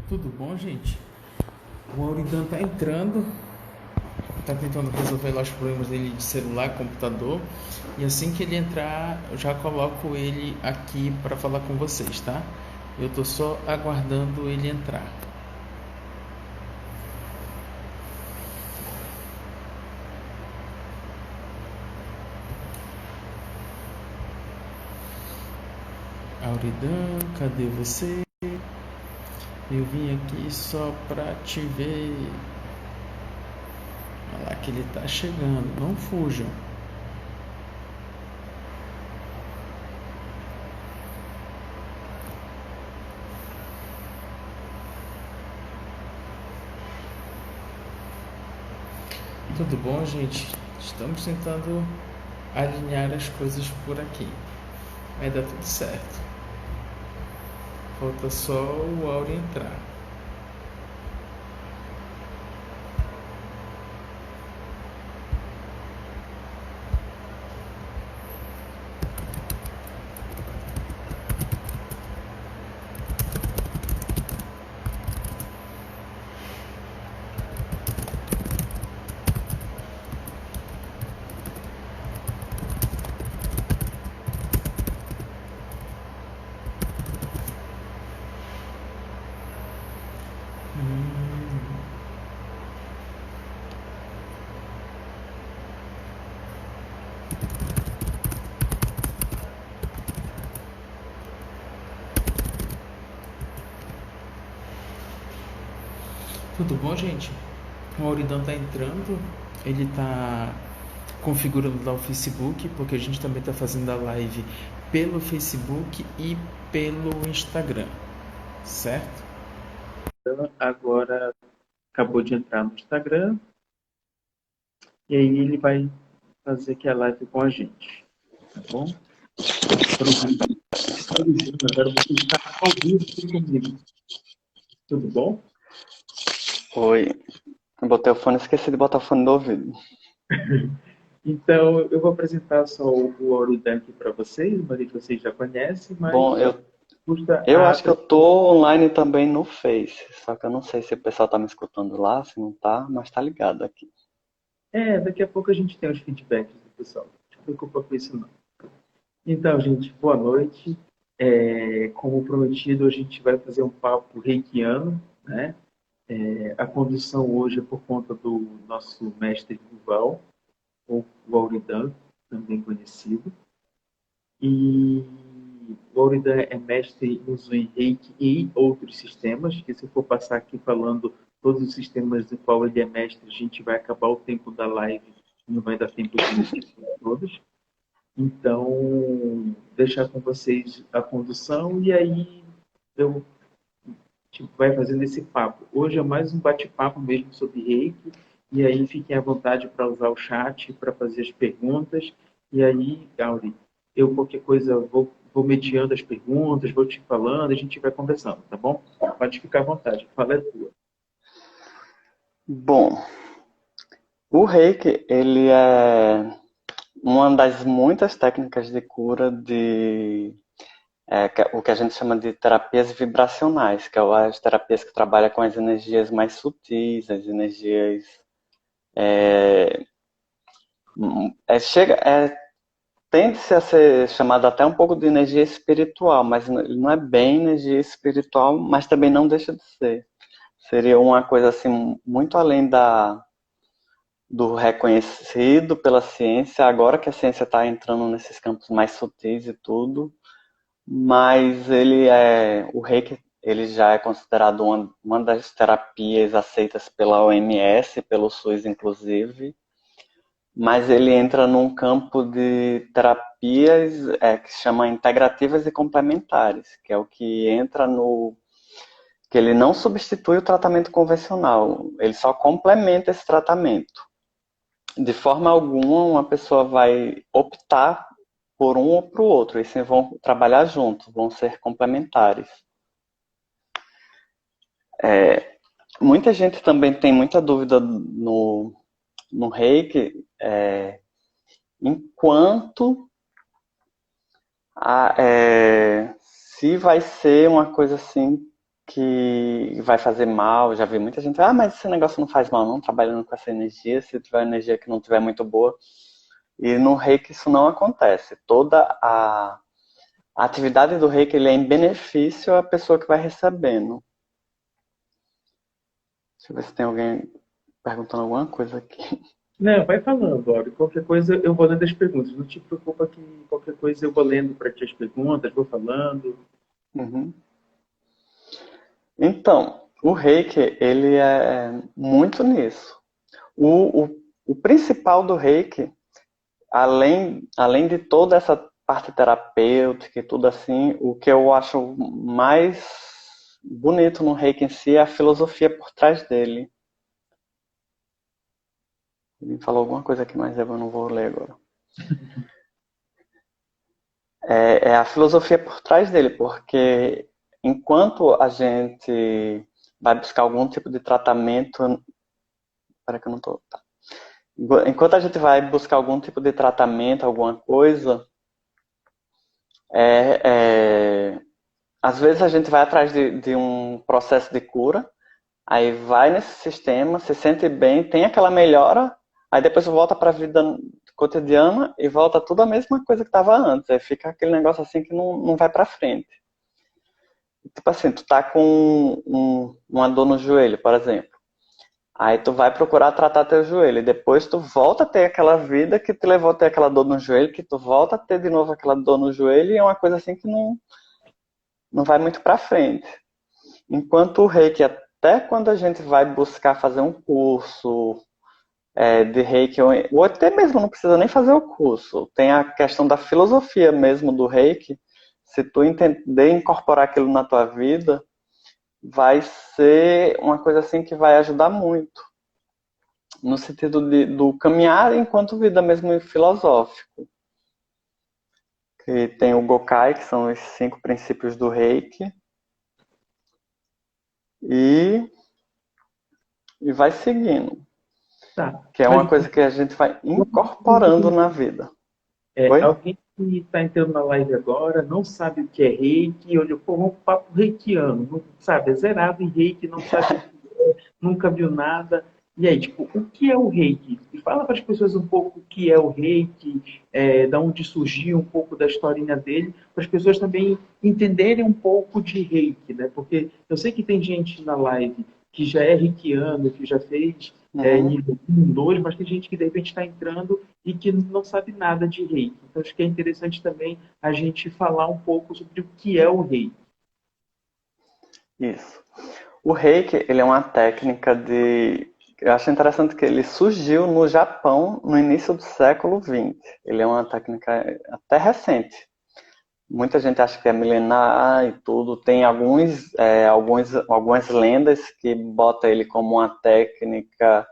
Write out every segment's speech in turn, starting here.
Tudo bom, gente? O Auridan tá entrando, tá tentando resolver lá os problemas dele de celular, computador. E assim que ele entrar, eu já coloco ele aqui para falar com vocês, tá? Eu tô só aguardando ele entrar. Auridan, cadê você? Eu vim aqui só pra te ver. Olha lá que ele tá chegando, não fujam. Tudo bom, gente? Estamos tentando alinhar as coisas por aqui. Vai dar tudo certo. Falta só o Auri entrar. Tudo bom, gente? O Auridão tá entrando. Ele tá configurando lá o Facebook, porque a gente também tá fazendo a live pelo Facebook e pelo Instagram, certo? Agora acabou de entrar no Instagram e aí ele vai fazer aqui a live com a gente, tá bom? Agora você está ao vivo aqui comigo. Tudo bom? Oi, eu botei o fone, esqueci de botar o fone do ouvido. Então, eu vou apresentar só o Auridão aqui para vocês, uma vez que vocês já conhecem, mas Bom, custa eu a... acho que eu tô online também no Face, só que eu não sei se o pessoal tá me escutando lá, se não tá, mas tá ligado aqui. daqui a pouco a gente tem os feedbacks do pessoal. Não se preocupa com isso, não. Então, gente, boa noite. Como prometido, a gente vai fazer um papo reikiano, né? A condução hoje é por conta do nosso mestre Duval, ou o Auridan, também conhecido. E o Auridan é mestre em uso em Reiki e outros sistemas, que se eu for passar aqui falando todos os sistemas do qual ele é mestre, a gente vai acabar o tempo da live e não vai dar tempo de todos. Então, deixar com vocês a condução e aí eu vai fazendo esse papo. Hoje é mais um bate-papo mesmo sobre Reiki, e aí fiquem à vontade para usar o chat para fazer as perguntas. E aí, Gauri, eu qualquer coisa vou mediando as perguntas, vou te falando, a gente vai conversando, tá bom? Pode ficar à vontade, a fala é tua. Bom, o Reiki, ele é uma das muitas técnicas de cura o que a gente chama de terapias vibracionais, que é as terapias que trabalham com as energias mais sutis, as energias chega, tende-se a ser chamado até um pouco de energia espiritual, mas ele não é bem energia espiritual, mas também não deixa de ser. Seria uma coisa assim muito além do reconhecido pela ciência, agora que a ciência está entrando nesses campos mais sutis e tudo, mas o Reiki, ele já é considerado uma das terapias aceitas pela OMS, pelo SUS inclusive, mas ele entra num campo de terapias que se chama integrativas e complementares, que é o que entra no que ele não substitui o tratamento convencional, ele só complementa esse tratamento. De forma alguma, uma pessoa vai optar por um ou para o outro, e sim vão trabalhar juntos, vão ser complementares. Muita gente também tem muita dúvida no Reiki, enquanto se vai ser uma coisa assim que vai fazer mal. Já vi muita gente, mas esse negócio não faz mal não, trabalhando com essa energia, se tiver energia que não tiver muito boa. E no Reiki isso não acontece. Toda a atividade do Reiki ele é em benefício à pessoa que vai recebendo. Deixa eu ver se tem alguém perguntando alguma coisa aqui. Não, vai falando, Bob. Qualquer coisa eu vou lendo as perguntas. Não te preocupa que qualquer coisa eu vou lendo para ti as perguntas, vou falando. Uhum. Então, o Reiki, ele é muito nisso. O principal do Reiki, além de toda essa parte terapêutica e tudo assim, o que eu acho mais bonito no Reiki em si é a filosofia por trás dele. Ele falou alguma coisa aqui, mas eu não vou ler agora. É a filosofia por trás dele, porque enquanto a gente vai buscar algum tipo de tratamento. Espera que eu não tô. Tá. Enquanto a gente vai buscar algum tipo de tratamento, alguma coisa, às vezes a gente vai atrás de um processo de cura, aí vai nesse sistema, se sente bem, tem aquela melhora, aí depois volta para a vida cotidiana e volta tudo a mesma coisa que estava antes. Aí fica aquele negócio assim que não vai para frente. Tipo assim, tu tá com uma dor no joelho, por exemplo. Aí tu vai procurar tratar teu joelho. E depois tu volta a ter aquela vida que te levou a ter aquela dor no joelho, que tu volta a ter de novo aquela dor no joelho, e é uma coisa assim que não vai muito pra frente. Enquanto o Reiki, até quando a gente vai buscar fazer um curso de Reiki, ou até mesmo não precisa nem fazer o curso, tem a questão da filosofia mesmo do Reiki. Se tu entender incorporar aquilo na tua vida, vai ser uma coisa assim que vai ajudar muito. No sentido do caminhar enquanto vida mesmo filosófico. Que tem o Gokai, que são os 5 princípios do Reiki. E vai seguindo. Tá. Que é Mas uma coisa que a gente vai incorporando na vida. Oi? alguém que está entrando na live agora não sabe o que é reiki, olha, pô, um papo reikiano, não sabe, é zerado em reiki, não sabe o que é, nunca viu nada. E aí, tipo, o que é o reiki? E fala para as pessoas um pouco o que é o reiki, da onde surgiu um pouco da historinha dele, para as pessoas também entenderem um pouco de reiki, né? Porque eu sei que tem gente na live que já é reikiano, que já fez Uhum. nível 1, 2, mas tem gente que de repente está entrando e que não sabe nada de reiki. Então, acho que é interessante também a gente falar um pouco sobre o que é o reiki. Isso. O Reiki, ele é uma técnica de... Eu acho interessante que ele surgiu no Japão no início do século XX. Ele é uma técnica até recente. Muita gente acha que é milenar e tudo. Tem algumas lendas que botam ele como uma técnica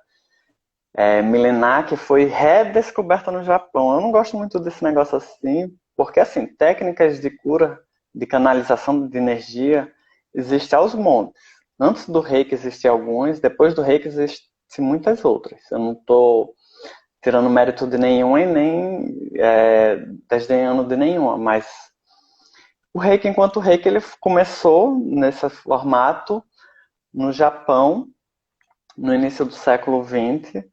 milenar que foi redescoberta no Japão. Eu não gosto muito desse negócio assim, porque assim, técnicas de cura, de canalização de energia, existem aos montes. Antes do Reiki existiam alguns, depois do Reiki existem muitas outras. Eu não estou tirando mérito de nenhuma e nem desdenhando de nenhuma, mas o Reiki, enquanto o Reiki, ele começou nesse formato no Japão, no início do século XX,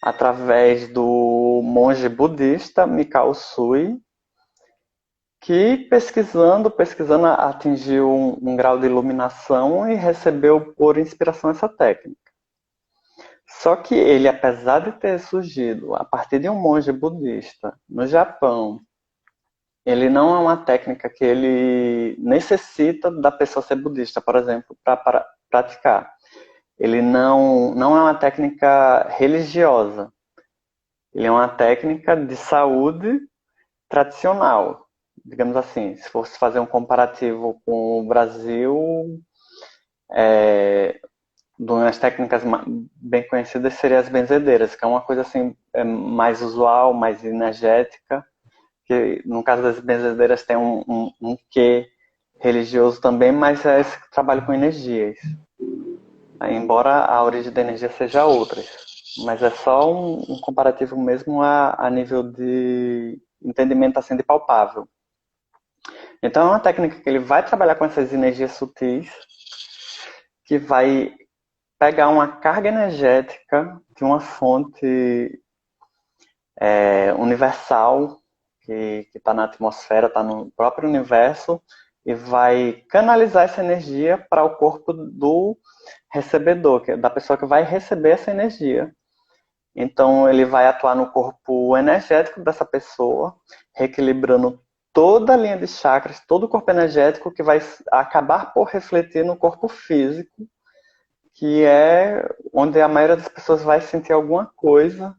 através do monge budista Mikao Sui, que pesquisando, atingiu um grau de iluminação e recebeu por inspiração essa técnica. Só que ele, apesar de ter surgido a partir de um monge budista no Japão, ele não é uma técnica que ele necessita da pessoa ser budista, por exemplo, para praticar. Ele não é uma técnica religiosa. Ele é uma técnica de saúde tradicional. Digamos assim, se fosse fazer um comparativo com o Brasil, das técnicas bem conhecidas seriam as benzedeiras, que é uma coisa assim mais usual, mais energética, que no caso das benzedeiras tem um quê religioso também, mas é esse trabalho com energias. embora a origem da energia seja outra. Mas é só um comparativo mesmo a nível de entendimento assim de palpável. Então é uma técnica que ele vai trabalhar com essas energias sutis, que vai pegar uma carga energética de uma fonte universal que está na atmosfera, está no próprio universo, e vai canalizar essa energia para o corpo do recebedor, da pessoa que vai receber essa energia. Então ele vai atuar no corpo energético dessa pessoa, reequilibrando toda a linha de chakras, todo o corpo energético, que vai acabar por refletir no corpo físico, que é onde a maioria das pessoas vai sentir alguma coisa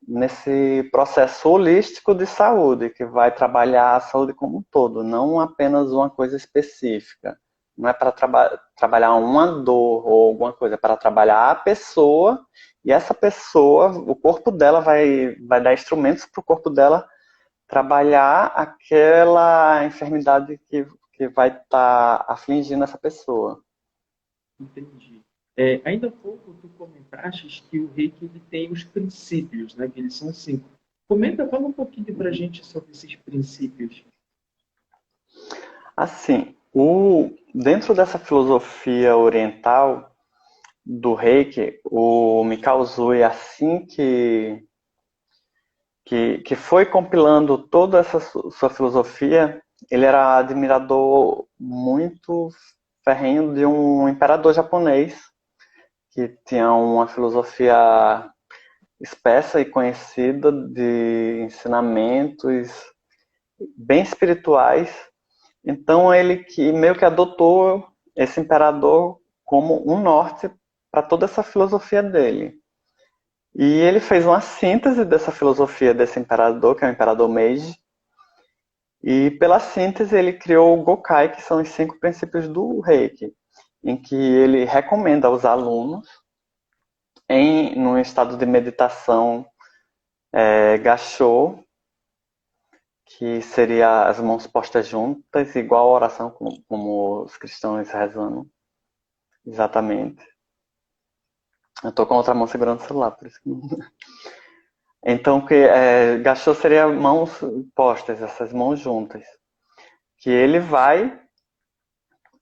nesse processo holístico de saúde, que vai trabalhar a saúde como um todo, não apenas uma coisa específica. Não é para trabalhar uma dor ou alguma coisa, é para trabalhar a pessoa, e essa pessoa, o corpo dela vai dar instrumentos para o corpo dela trabalhar aquela enfermidade que vai estar afligindo essa pessoa. Entendi. Ainda há pouco tu comentaste que o reiki ele tem os princípios, né? Que eles são 5. Fala um pouquinho para a gente sobre esses princípios. Assim, dentro dessa filosofia oriental do Reiki, o Mikao Usui, assim que foi compilando toda essa sua filosofia, ele era admirador muito ferrenho de um imperador japonês que tinha uma filosofia espessa e conhecida de ensinamentos bem espirituais. Então ele que meio que adotou esse imperador como um norte para toda essa filosofia dele. E ele fez uma síntese dessa filosofia desse imperador, que é o imperador Meiji. E pela síntese ele criou o Gokai, que são os 5 princípios do Reiki, em que ele recomenda aos alunos, num estado de meditação Gachô, que seria as mãos postas juntas, igual a oração como os cristãos rezando. Exatamente. Eu tô com a outra mão segurando o celular, por isso que não... Então, Gachô seria mãos postas, essas mãos juntas. Que ele vai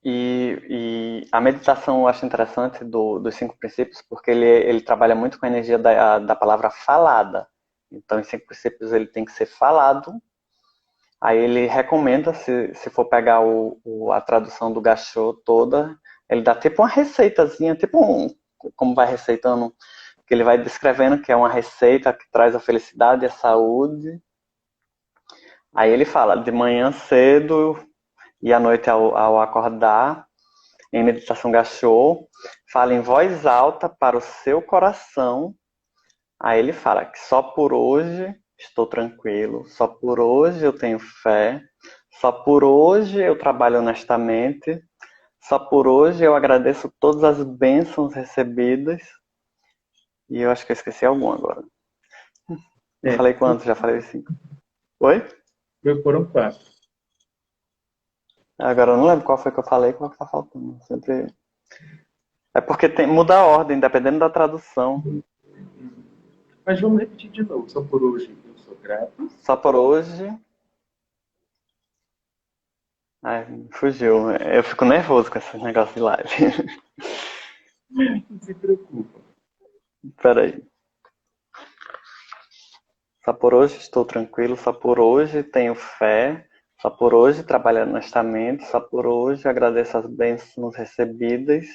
e a meditação eu acho interessante dos 5 princípios, porque ele trabalha muito com a energia da palavra falada. Então, os 5 princípios ele tem que ser falado. Aí ele recomenda, se for pegar a tradução do Gachô toda, ele dá tipo uma receitazinha, como vai receitando, que ele vai descrevendo que é uma receita que traz a felicidade e a saúde. Aí ele fala, de manhã cedo e à noite ao acordar, em meditação Gachô, fala em voz alta para o seu coração. Aí ele fala que só por hoje estou tranquilo, só por hoje eu tenho fé, só por hoje eu trabalho honestamente, só por hoje eu agradeço todas as bênçãos recebidas. E eu acho que eu esqueci algum agora. Eu falei quanto? Já falei 5. Oi? Foram 4. Agora eu não lembro qual foi que eu falei, qual que tá faltando. Sempre... É porque muda a ordem, dependendo da tradução. Mas vamos repetir de novo. Só por hoje eu sou grato. Só por hoje. Ai, fugiu. Eu fico nervoso com esse negócio de live. Não se preocupa. Peraí. Só por hoje estou tranquilo, só por hoje tenho fé, só por hoje trabalho honestamente, só por hoje agradeço as bênçãos recebidas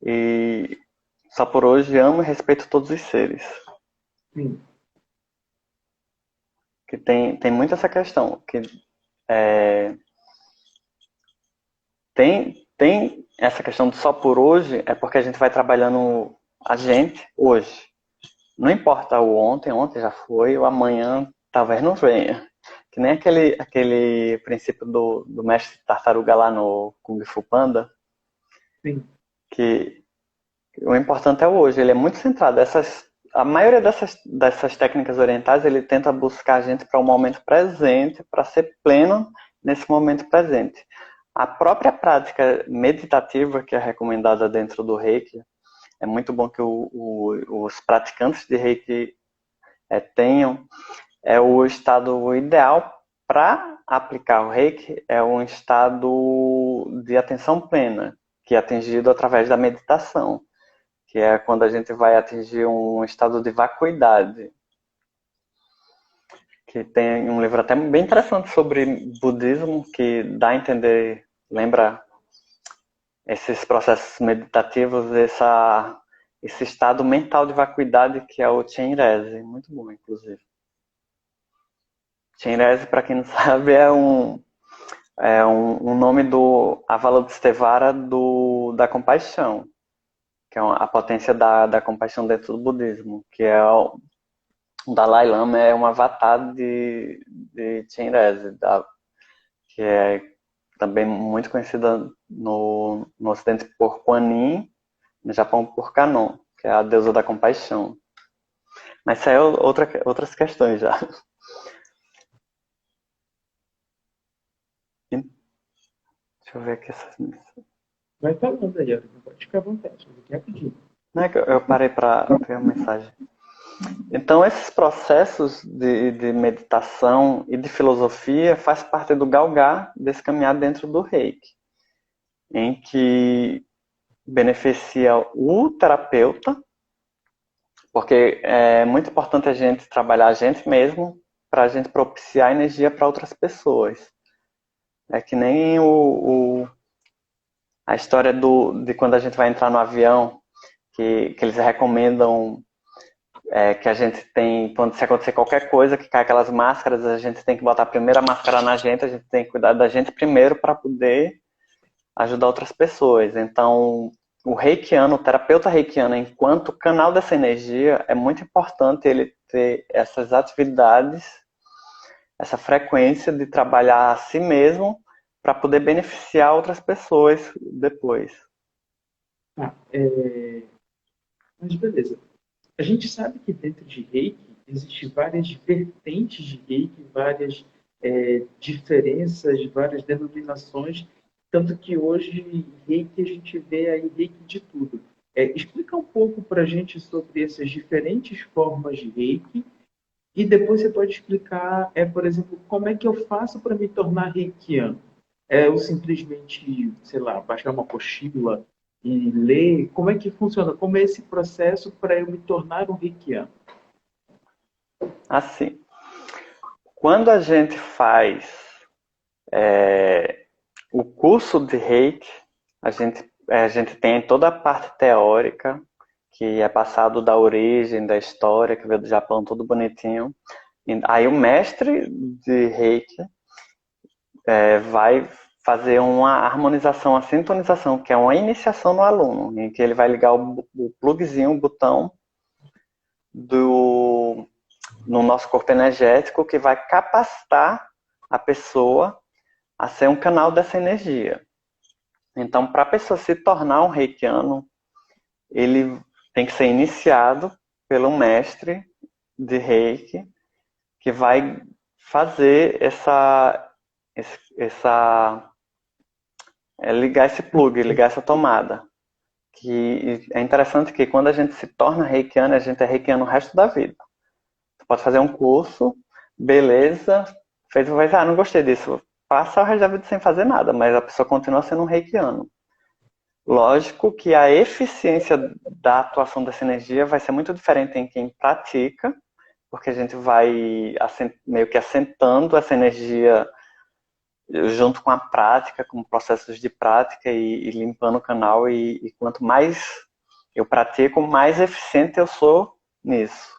e só por hoje amo e respeito todos os seres. Sim. Que tem muito essa questão, que tem essa questão do só por hoje, é porque a gente vai trabalhando a gente hoje. Não importa o ontem já foi, o amanhã talvez não venha. Que nem aquele princípio do mestre Tartaruga lá no Kung Fu Panda. Sim. Que o importante é o hoje, ele é muito centrado. A maioria dessas técnicas orientais, ele tenta buscar a gente para o momento presente, para ser pleno nesse momento presente. A própria prática meditativa que é recomendada dentro do Reiki, é muito bom que os praticantes de Reiki tenham, é o estado ideal para aplicar o Reiki, é um estado de atenção plena, que é atingido através da meditação, que é quando a gente vai atingir um estado de vacuidade. Que tem um livro até bem interessante sobre budismo, que dá a entender, lembra esses processos meditativos, esse estado mental de vacuidade que é o Chenrezig, muito bom, inclusive. Chenrezig, para quem não sabe, é um nome do Avalokiteshvara da compaixão, que é a potência da compaixão dentro do budismo, que é o Dalai Lama é um avatar de Chenrezig, que é também muito conhecida no Ocidente por Kuan Yin, no Japão por Kannon, que é a deusa da compaixão. Mas isso aí é outras questões já. Deixa eu ver aqui essas. Vai falando aí, não pode ficar à vontade, eu quero pedir. Não é que eu parei para ver a mensagem. Então, esses processos de meditação e de filosofia faz parte do galgar desse caminhar dentro do Reiki, em que beneficia o terapeuta, porque é muito importante a gente trabalhar a gente mesmo para a gente propiciar energia para outras pessoas. É que nem a história de quando a gente vai entrar no avião, que eles recomendam que a gente tem, quando se acontecer qualquer coisa, que cai aquelas máscaras, a gente tem que botar a primeira máscara na gente, a gente tem que cuidar da gente primeiro para poder ajudar outras pessoas. Então, o reikiano, o terapeuta reikiano, enquanto canal dessa energia, é muito importante ele ter essas atividades, essa frequência de trabalhar a si mesmo para poder beneficiar outras pessoas depois. Mas beleza. A gente sabe que dentro de Reiki existem várias vertentes de Reiki, várias diferenças, várias denominações, tanto que hoje Reiki a gente vê aí Reiki de tudo. Explica um pouco para a gente sobre essas diferentes formas de Reiki e depois você pode explicar, por exemplo, como é que eu faço para me tornar reikiano? Eu simplesmente, sei lá, baixar uma apostila e ler? Como é que funciona? Como é esse processo para eu me tornar um reikiano? Assim, quando a gente faz o curso de Reiki, a gente tem toda a parte teórica, que é passado da origem, da história, que veio do Japão, tudo bonitinho. Aí o mestre de Reiki vai fazer uma harmonização, a sintonização, que é uma iniciação no aluno, em que ele vai ligar o plugzinho, o botão no nosso corpo energético, que vai capacitar a pessoa a ser um canal dessa energia. Então, para a pessoa se tornar um reikiano, ele tem que ser iniciado pelo mestre de Reiki, que vai fazer ligar esse plug, ligar essa tomada. Que é interessante que quando a gente se torna reikiano, a gente é reikiano o resto da vida. Você pode fazer um curso, beleza, não gostei disso. Passa o resto da vida sem fazer nada, mas a pessoa continua sendo um reikiano. Lógico que a eficiência da atuação dessa energia vai ser muito diferente em quem pratica, porque a gente vai meio que assentando essa energia junto com a prática, com processos de prática e limpando o canal. E quanto mais eu pratico, mais eficiente eu sou nisso.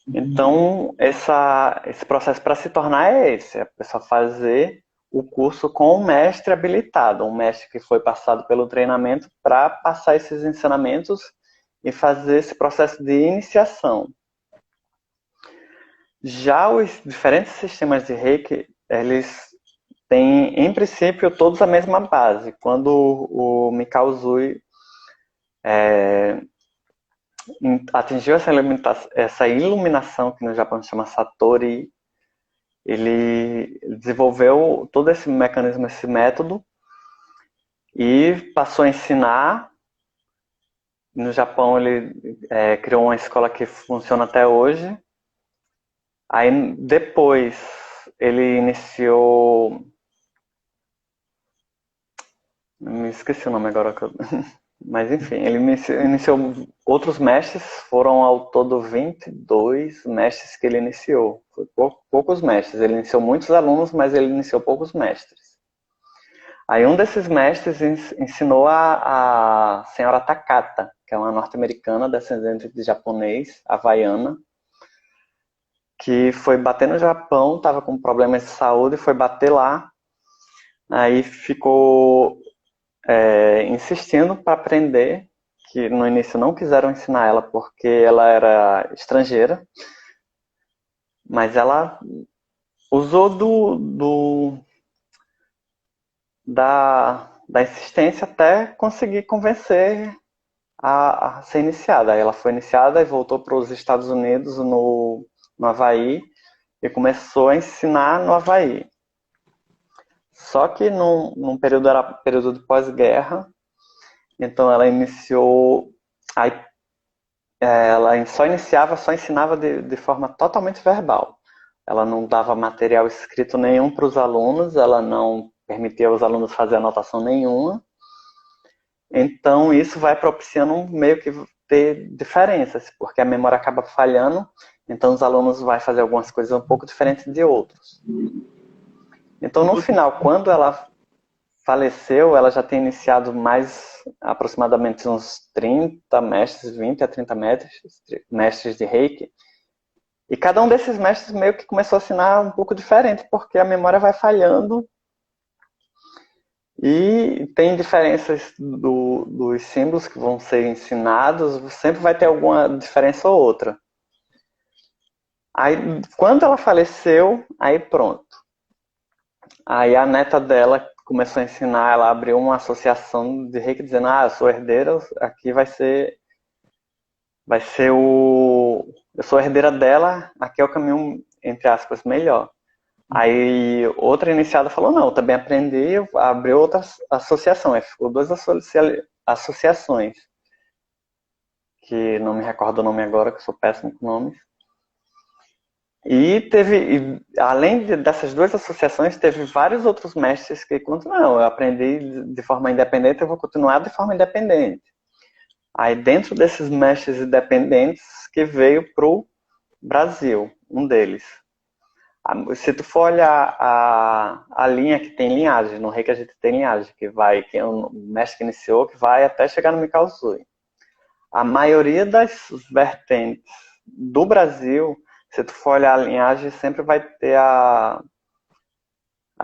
Então, esse processo para se tornar é esse: a pessoa fazer o curso com um mestre habilitado, um mestre que foi passado pelo treinamento para passar esses ensinamentos e fazer esse processo de iniciação. Já os diferentes sistemas de Reiki, eles têm, em princípio, todos a mesma base. Quando o Mikao Usui atingiu essa iluminação, que no Japão se chama Satori, Ele desenvolveu todo esse mecanismo, esse método, e passou a ensinar. No Japão, ele criou uma escola que funciona até hoje. Aí, depois, ele iniciou... Me esqueci o nome agora. Mas, enfim, ele iniciou outros mestres. Foram, ao todo, 22 mestres que ele iniciou. Foi poucos mestres. Ele iniciou muitos alunos, mas ele iniciou poucos mestres. Aí um desses mestres ensinou a senhora Takata, que é uma norte-americana, descendente de japonês, havaiana, que foi bater no Japão, estava com problemas de saúde, foi bater lá, aí ficou insistindo para aprender, que no início não quiseram ensinar ela porque ela era estrangeira, mas ela usou da insistência até conseguir convencer a ser iniciada. Aí ela foi iniciada e voltou para os Estados Unidos, no Havaí, e começou a ensinar no Havaí. Só que num período, era período de pós-guerra, então ela iniciou, aí, ela só ensinava de forma totalmente verbal. Ela não dava material escrito nenhum para os alunos, ela não permitia os alunos fazer anotação nenhuma. Então isso vai propiciando meio que ter diferenças, porque a memória acaba falhando, então os alunos vão fazer algumas coisas um pouco diferentes de outros. Então no final, quando ela faleceu, ela já tem iniciado mais aproximadamente uns 30 mestres, 20 a 30 mestres de Reiki. E cada um desses mestres meio que começou a ensinar um pouco diferente, porque a memória vai falhando. E tem diferenças dos símbolos que vão ser ensinados, sempre vai ter alguma diferença ou outra. Aí, quando ela faleceu, aí pronto. Aí a neta dela começou a ensinar, ela abriu uma associação de Reiki dizendo, eu sou herdeira, aqui vai ser eu sou herdeira dela, aqui é o caminho, entre aspas, melhor. Aí outra iniciada falou, não, eu também aprendi, abriu outra associação, ficou duas associações, que não me recordo o nome agora, que eu sou péssimo com nomes. E além dessas duas associações, teve vários outros mestres que não, eu aprendi de forma independente, eu vou continuar de forma independente. Aí dentro desses mestres independentes que veio pro Brasil, um deles. Se tu for olhar a linha que tem linhagem, no Reiki a gente tem linhagem, que é um mestre que iniciou, que vai até chegar no Mikao Usui. A maioria das vertentes do Brasil, se tu for olhar a linhagem, sempre vai ter a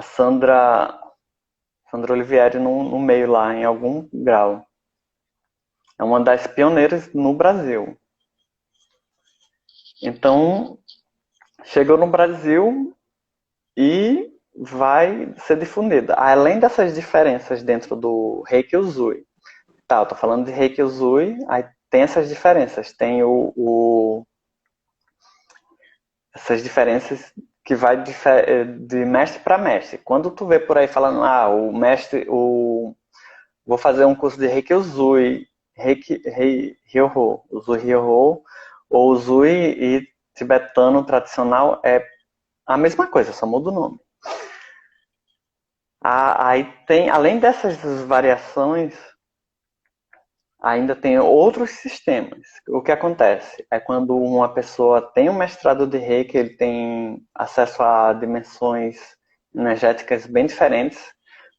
Sandra Olivieri no meio lá, em algum grau. É uma das pioneiras no Brasil. Então, chegou no Brasil e vai ser difundida. Além dessas diferenças dentro do Reiki Usui. Tá, eu tô falando de Reiki Usui, aí tem essas diferenças. Tem essas diferenças que vai de mestre para mestre. Quando tu vê por aí falando, o mestre, vou fazer um curso de Reiki Usui, Reiki Ryoho, Usui Ryoho, ou Usui e tibetano tradicional, é a mesma coisa, só muda o nome. Aí tem, além dessas variações, ainda tem outros sistemas. O que acontece é quando uma pessoa tem um mestrado de Reiki, ele tem acesso a dimensões energéticas bem diferentes.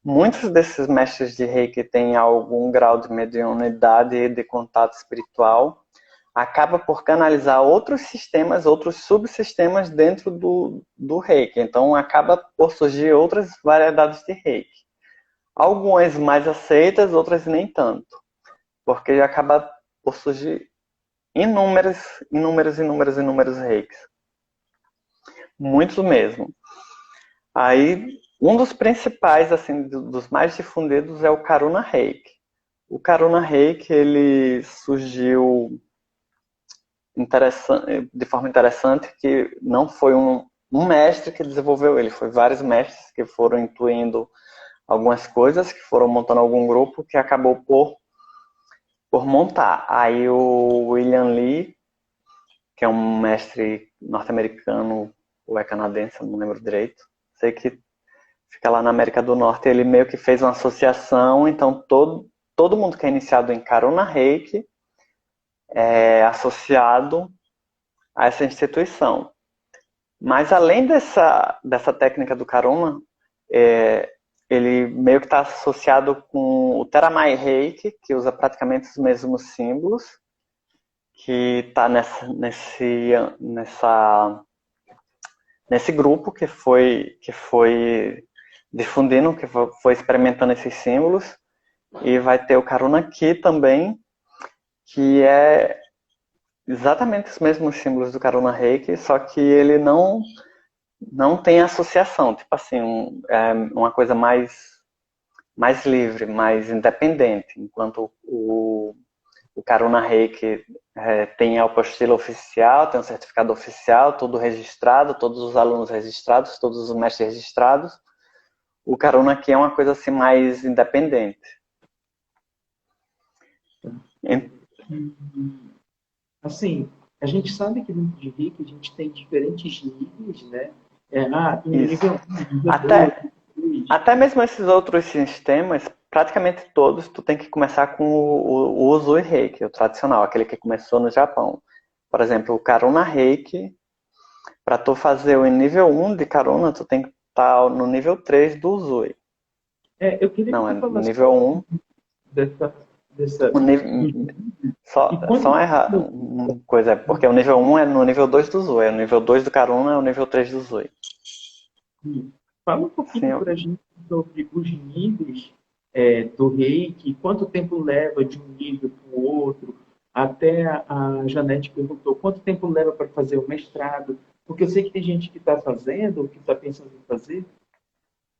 Muitos desses mestres de Reiki têm algum grau de mediunidade e de contato espiritual. Acaba por canalizar outros sistemas, outros subsistemas dentro do Reiki. Então, acaba por surgir outras variedades de Reiki. Algumas mais aceitas, outras nem tanto. Porque acaba por surgir inúmeros Reikis. Muitos mesmo. Aí, um dos principais, assim, dos mais difundidos é o Karuna Reiki. O Karuna Reiki, ele surgiu de forma interessante, que não foi um mestre que desenvolveu ele. Foi vários mestres que foram intuindo algumas coisas, que foram montando algum grupo que acabou por montar. Aí o William Li, que é um mestre norte-americano ou é canadense, eu não lembro direito, sei que fica lá na América do Norte, ele meio que fez uma associação, então todo mundo que é iniciado em Karuna Reiki é associado a essa instituição. Mas além dessa técnica do Karuna, ele meio que está associado com o Teramai Reiki, que usa praticamente os mesmos símbolos, que está nesse grupo que foi difundindo, que foi experimentando esses símbolos. E vai ter o Karuna Ki também, que é exatamente os mesmos símbolos do Karuna Reiki, só que ele não tem associação, tipo assim, é uma coisa mais livre, mais independente, enquanto o Karuna Reiki tem a apostila oficial, tem um certificado oficial, tudo registrado, todos os alunos registrados, todos os mestres registrados. O Karuna Ki é uma coisa assim mais independente. Assim, a gente sabe que dentro de Reiki a gente tem diferentes níveis, né? Isso. Nível 1, nível 2. Até mesmo esses outros sistemas, praticamente todos, tu tem que começar com o Usui Reiki, o tradicional, aquele que começou no Japão. Por exemplo, o Karuna Reiki, para tu fazer o nível 1 de Karuna, tu tem que estar no nível 3 do Usui. Eu queria Não, que é tu falasse nível 1. dessa. O nível, só errar uma coisa, porque o nível 1 é no nível 2 do Usui, o nível 2 do Karuna é o nível 3 do Usui. Fala um pouquinho Sim, para a gente sobre os níveis do reiki, quanto tempo leva de um nível para o outro, até a Janete perguntou quanto tempo leva para fazer o mestrado, porque eu sei que tem gente que está fazendo, ou que está pensando em fazer,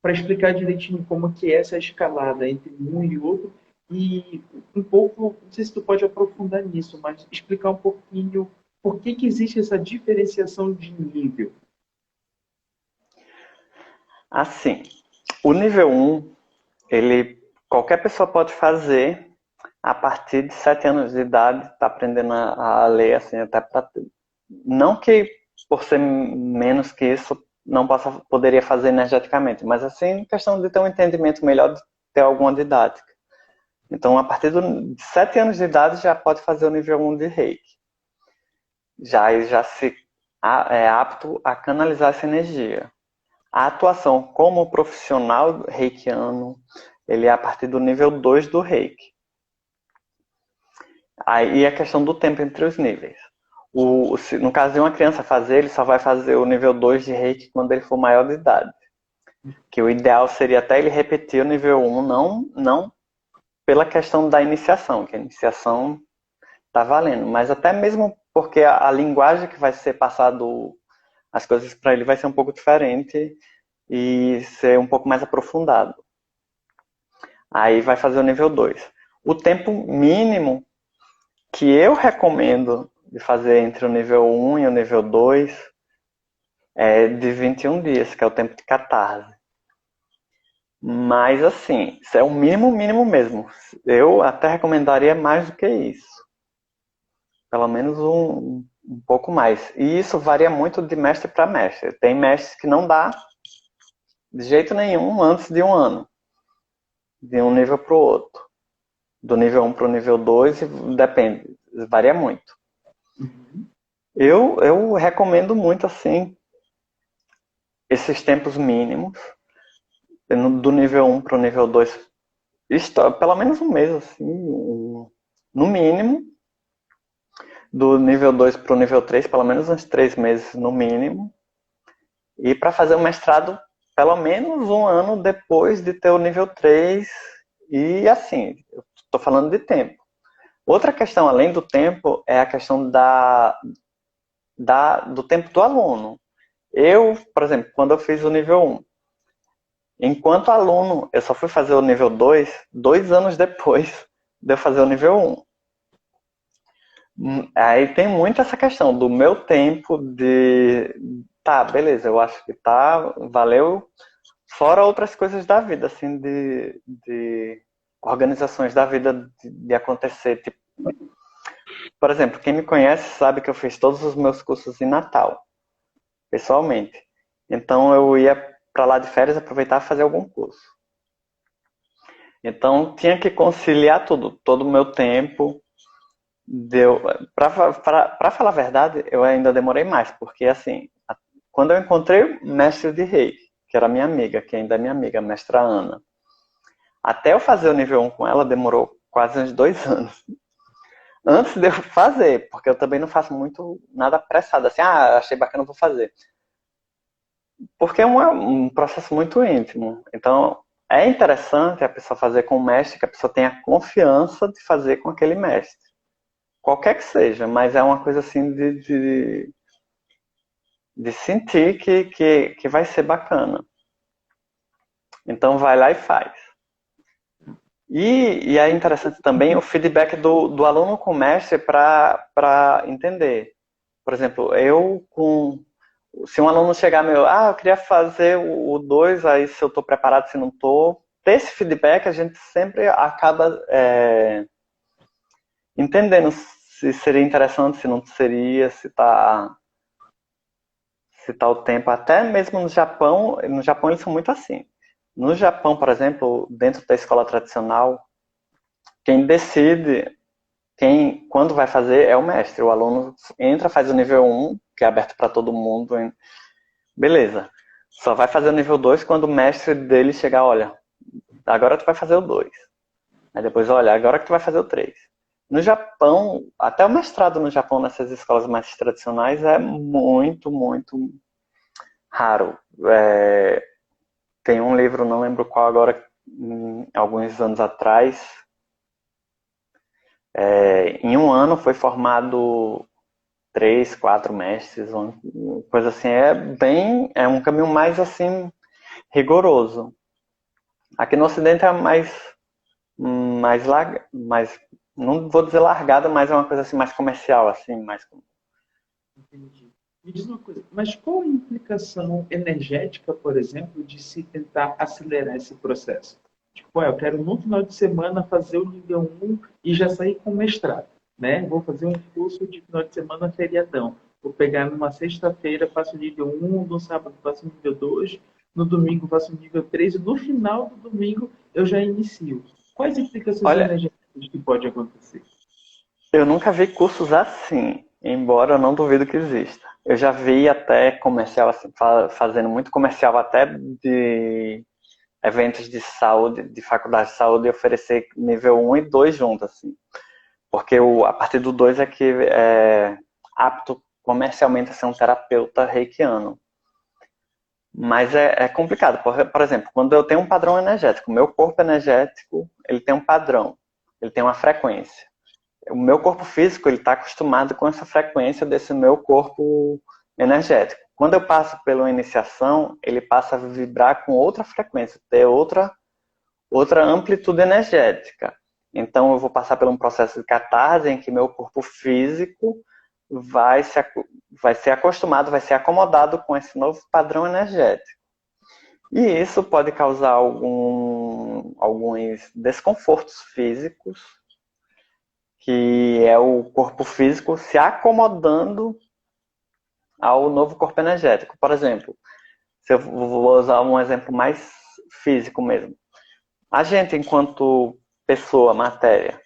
para explicar direitinho como que é essa escalada entre um e outro, e um pouco, não sei se tu pode aprofundar nisso, mas explicar um pouquinho por que existe essa diferenciação de nível. assim, o nível 1, qualquer pessoa pode fazer a partir de 7 anos de idade, tá aprendendo a ler, assim, até pra, não que por ser menos que isso não poderia fazer energeticamente, mas assim, questão de ter um entendimento melhor, de ter alguma didática. Então, a partir de 7 anos de idade já pode fazer o nível 1 de Reiki. Já se é apto a canalizar essa energia. A atuação como profissional reikiano, ele é a partir do nível 2 do Reiki. Aí a questão do tempo entre os níveis. No caso de uma criança fazer, ele só vai fazer o nível 2 de Reiki quando ele for maior de idade. Que o ideal seria até ele repetir o nível 1, não pela questão da iniciação, que a iniciação tá valendo, mas até mesmo porque a linguagem que vai ser passado as coisas para ele vai ser um pouco diferente e ser um pouco mais aprofundado. Aí vai fazer o nível 2. O tempo mínimo que eu recomendo de fazer entre o nível 1 e o nível 2 é de 21 dias, que é o tempo de catarse. Mas assim, isso é o mínimo mesmo. Eu até recomendaria mais do que isso. Pelo menos um pouco mais. E isso varia muito de mestre para mestre. Tem mestres que não dá de jeito nenhum antes de um ano. De um nível para o outro. Do nível 1 para o nível 2, depende. Varia muito. Eu recomendo muito, assim, esses tempos mínimos. Do nível 1 para o nível 2, pelo menos um mês, assim, no mínimo. Do nível 2 para o nível 3, pelo menos uns 3 meses no mínimo. E para fazer o mestrado, pelo menos um ano depois de ter o nível 3. E assim, eu estou falando de tempo. Outra questão, além do tempo, é a questão do tempo do aluno. Eu, por exemplo, quando eu fiz o nível 1, enquanto aluno, eu só fui fazer o nível 2 anos depois de eu fazer o nível 1. Aí tem muito essa questão do meu tempo tá, beleza, eu acho que tá, valeu. Fora outras coisas da vida, assim, de organizações da vida de acontecer. Tipo, por exemplo, quem me conhece sabe que eu fiz todos os meus cursos em Natal, pessoalmente. Então eu ia para lá de férias aproveitar e fazer algum curso. Então tinha que conciliar tudo, todo o meu tempo. Deu, para falar a verdade, eu ainda demorei mais, porque assim, quando eu encontrei o mestre de Reiki, que era minha amiga, que ainda é minha amiga, a mestra Ana, até eu fazer o nível 1 com ela demorou quase uns 2 anos. Antes de eu fazer, porque eu também não faço muito nada apressado, assim, achei bacana, vou fazer. Porque é um processo muito íntimo. Então, é interessante a pessoa fazer com o mestre, que a pessoa tenha confiança de fazer com aquele mestre. Qualquer que seja, mas é uma coisa assim de sentir que vai ser bacana. Então, vai lá e faz. E é interessante também o feedback do aluno com o mestre para entender. Por exemplo, se um aluno chegar meu, eu queria fazer o 2, aí se eu estou preparado, se não estou, ter esse feedback a gente sempre acaba entendendo se seria interessante, se não seria, se tá o tempo. Até mesmo no Japão eles são muito assim. No Japão, por exemplo, dentro da escola tradicional, quem decide quando vai fazer é o mestre. O aluno entra, faz o nível 1, que é aberto para todo mundo. Beleza. Só vai fazer o nível 2 quando o mestre dele chegar, olha, agora tu vai fazer o 2. Aí depois, olha, agora que tu vai fazer o 3. No Japão, até o mestrado no Japão, nessas escolas mais tradicionais, é muito, muito raro. Tem um livro, não lembro qual agora, alguns anos atrás, em um ano foi formado 3, 4 mestres, uma coisa assim, é um caminho mais assim rigoroso. Aqui no Ocidente é mais, não vou dizer largada, mas é uma coisa assim mais comercial, assim, mais. Entendi. Me diz uma coisa, mas qual a implicação energética, por exemplo, de se tentar acelerar esse processo? Tipo, eu quero no final de semana fazer o nível 1 e já sair com o mestrado, né? Vou fazer um curso de final de semana feriadão. Vou pegar numa sexta-feira, faço o nível 1, no sábado faço o nível 2, no domingo faço o nível 3 e no final do domingo eu já inicio. Quais implicações Olha, energéticas que pode acontecer? eu nunca vi cursos assim, embora eu não duvido que exista. Eu já vi até comercial, assim, fazendo muito comercial até de eventos de saúde, de faculdade de saúde, e oferecer nível 1 e 2 juntos, assim. Porque a partir do 2 é que é apto comercialmente a ser um terapeuta reikiano. Mas é complicado. Por exemplo, quando eu tenho um padrão energético, o meu corpo energético, ele tem um padrão, ele tem uma frequência. O meu corpo físico, ele está acostumado com essa frequência desse meu corpo energético. Quando eu passo pela iniciação, ele passa a vibrar com outra frequência, ter outra amplitude energética. Então eu vou passar por um processo de catarse em que meu corpo físico vai, se, vai ser acostumado, vai ser acomodado com esse novo padrão energético. E isso pode causar alguns desconfortos físicos, que é o corpo físico se acomodando ao novo corpo energético. Por exemplo, se eu vou usar um exemplo mais físico mesmo. A gente, enquanto pessoa, matéria,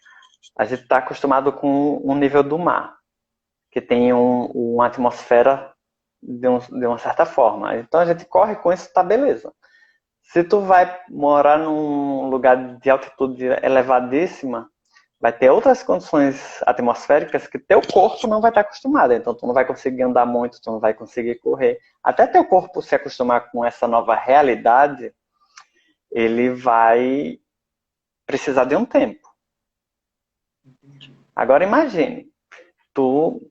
a gente está acostumado com um nível do mar, que tem uma atmosfera de uma certa forma. Então a gente corre com isso, tá beleza. Se tu vai morar num lugar de altitude elevadíssima, vai ter outras condições atmosféricas que teu corpo não vai estar acostumado. Então tu não vai conseguir andar muito, tu não vai conseguir correr. Até teu corpo se acostumar com essa nova realidade, ele vai precisar de um tempo. Agora imagine, tu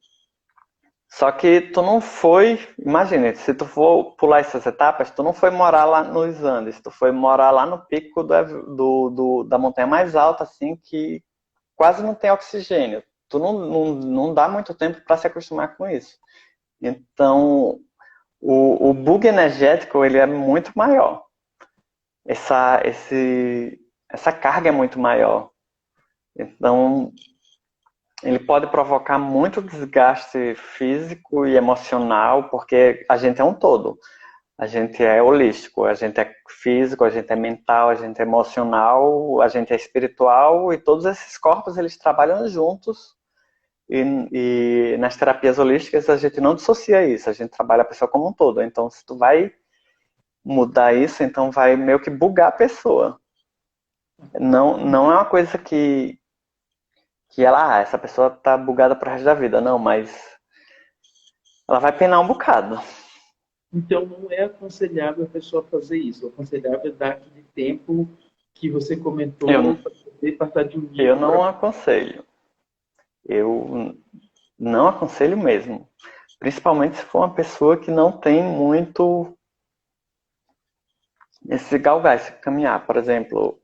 só que tu não foi, imagine, se tu for pular essas etapas, tu não foi morar lá nos Andes, tu foi morar lá no pico da montanha mais alta, assim, que quase não tem oxigênio. Tu não dá muito tempo para se acostumar com isso. Então, o bug energético ele é muito maior. Essa carga é muito maior. Então, ele pode provocar muito desgaste físico e emocional, porque a gente é um todo. A gente é holístico, a gente é físico, a gente é mental, a gente é emocional, a gente é espiritual, e todos esses corpos eles trabalham juntos. E nas terapias holísticas a gente não dissocia isso, a gente trabalha a pessoa como um todo. Então, se tu vai mudar isso, então vai meio que bugar a pessoa. Não é uma coisa que essa pessoa tá bugada pro resto da vida. Não, mas ela vai penar um bocado. Então, não é aconselhável a pessoa fazer isso. É aconselhável dar aquele tempo que você comentou Eu, para poder passar de um eu nível para. não aconselho. Eu não aconselho mesmo. Principalmente se for uma pessoa que não tem muito esse galgar, esse caminhar. Por exemplo,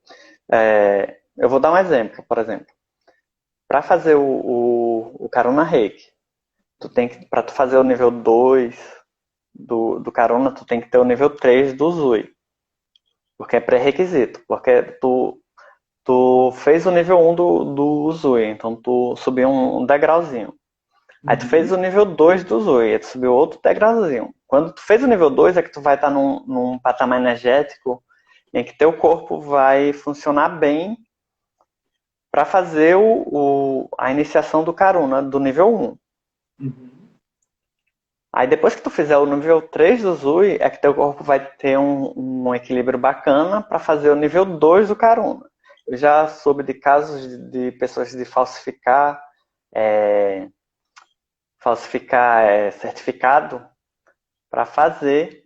eu vou dar um exemplo, por exemplo. Para fazer o Karuna Reiki, para tu fazer o nível 2 do Karuna, tu tem que ter o nível 3 do Zui. Porque é pré-requisito. Porque tu fez o nível um do Zui, então tu subiu um degrauzinho. Aí tu fez Uhum. o nível 2 do Zui, aí tu subiu outro degrauzinho. Quando tu fez o nível 2 é que tu vai estar num patamar energético em que teu corpo vai funcionar bem para fazer a iniciação do Karuna, do nível um. Uhum. Aí depois que tu fizer o nível 3 do Zui, é que teu corpo vai ter um equilíbrio bacana para fazer o nível 2 do Karuna. Eu já soube de casos de pessoas de é, falsificar certificado para fazer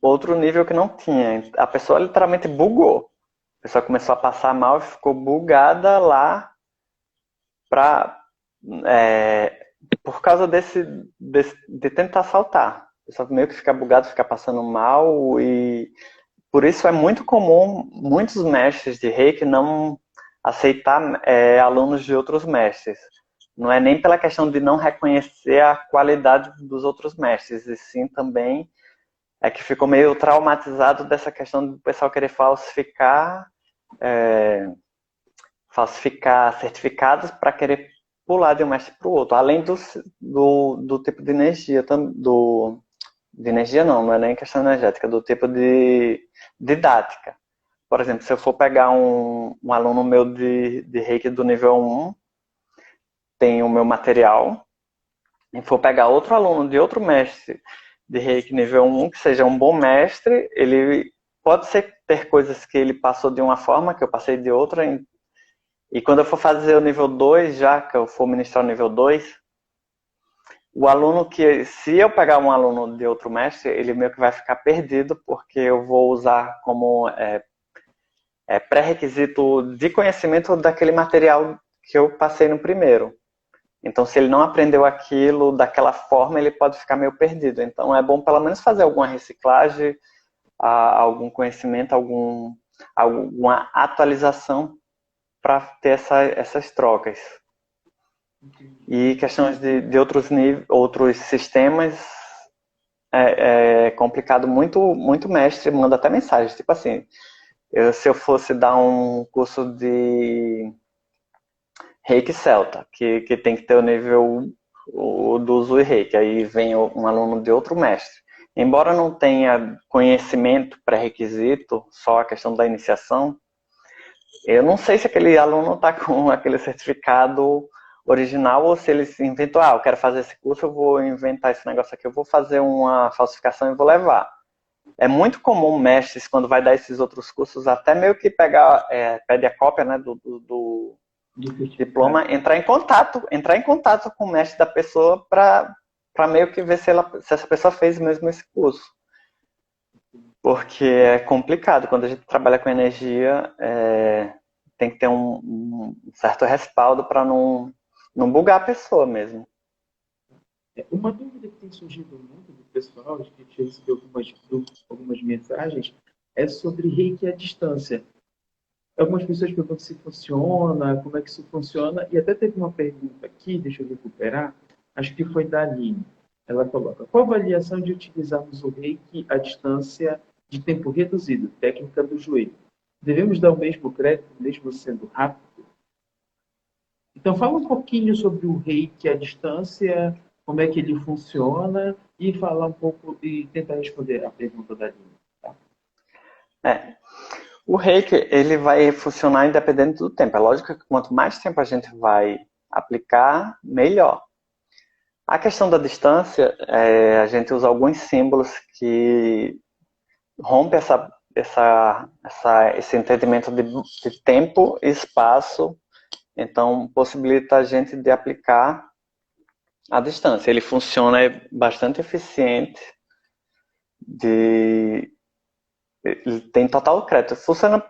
outro nível que não tinha. A pessoa literalmente bugou. A pessoa começou a passar mal e ficou bugada lá pra, é, por causa de tentar saltar. A pessoa meio que fica bugada, fica passando mal, e por isso é muito comum muitos mestres de Reiki não aceitar alunos de outros mestres. Não é nem pela questão de não reconhecer a qualidade dos outros mestres, e sim também é que ficou meio traumatizado dessa questão do pessoal querer falsificar certificados para querer pular de um mestre para o outro, além do tipo de energia, de energia não é nem questão energética, do tipo de didática. Por exemplo, se eu for pegar um aluno meu de Reiki do nível um, tem o meu material, e for pegar outro aluno de outro mestre de Reiki nível um que seja um bom mestre, ele pode ser ter coisas que ele passou de uma forma, que eu passei de outra, e quando eu for fazer o nível 2 já que eu for ministrar o nível 2, o aluno se eu pegar um aluno de outro mestre, ele meio que vai ficar perdido, porque eu vou usar como pré-requisito de conhecimento daquele material que eu passei no primeiro. Então, se ele não aprendeu aquilo daquela forma, ele pode ficar meio perdido. Então, é bom pelo menos fazer alguma reciclagem, algum conhecimento, alguma atualização para ter essas trocas. E questões de outros sistemas é complicado. Muito mestre manda até mensagem, tipo assim, se eu fosse dar um curso de Reiki Celta, que tem que ter o nível do uso e Reiki, aí vem um aluno de outro mestre. Embora não tenha conhecimento pré-requisito, só a questão da iniciação, eu não sei se aquele aluno está com aquele certificado original ou se ele se inventou, eu quero fazer esse curso, eu vou inventar esse negócio aqui, eu vou fazer uma falsificação e vou levar. É muito comum mestres, quando vai dar esses outros cursos, até meio que pede a cópia, né, do diploma, entrar em contato com o mestre da pessoa para meio que ver se essa pessoa fez mesmo esse curso. Porque é complicado, quando a gente trabalha com energia, tem que ter um certo respaldo para não bugar a pessoa mesmo. Uma dúvida que tem surgido muito do pessoal, de que a gente recebeu algumas mensagens, é sobre reiki à distância. Algumas pessoas perguntam se funciona, como é que isso funciona, e até teve uma pergunta aqui, deixa eu recuperar, acho que foi da Aline. Ela coloca: qual a avaliação de utilizarmos o reiki à distância de tempo reduzido, técnica do joelho? Devemos dar o mesmo crédito, mesmo sendo rápido? Então, fala um pouquinho sobre o reiki à distância, como é que ele funciona, e falar um pouco e tentar responder a pergunta da Lina. Tá? É. O reiki, ele vai funcionar independente do tempo. É lógico que quanto mais tempo a gente vai aplicar, melhor. A questão da distância, a gente usa alguns símbolos que rompem esse entendimento de tempo e espaço, então possibilita a gente de aplicar à distância. Ele funciona, é bastante eficiente, ele tem total crédito. Funciona,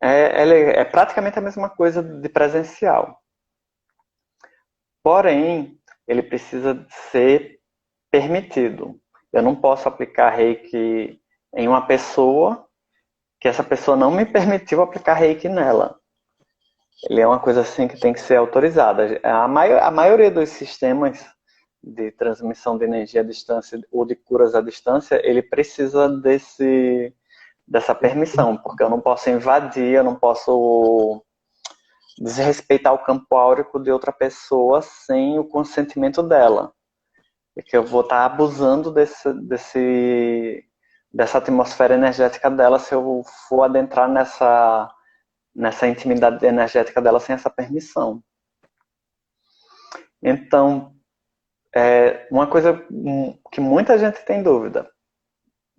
ele é praticamente a mesma coisa de presencial. Porém, ele precisa ser permitido. Eu não posso aplicar reiki em uma pessoa que essa pessoa não me permitiu aplicar reiki nela. Ele é uma coisa assim que tem que ser autorizada. A maioria dos sistemas de transmissão de energia à distância ou de curas à distância, ele precisa dessa permissão, porque eu não posso invadir, eu não posso desrespeitar o campo áurico de outra pessoa sem o consentimento dela. É que eu vou estar abusando dessa atmosfera energética dela se eu for adentrar nessa intimidade energética dela sem essa permissão. Então, uma coisa que muita gente tem dúvida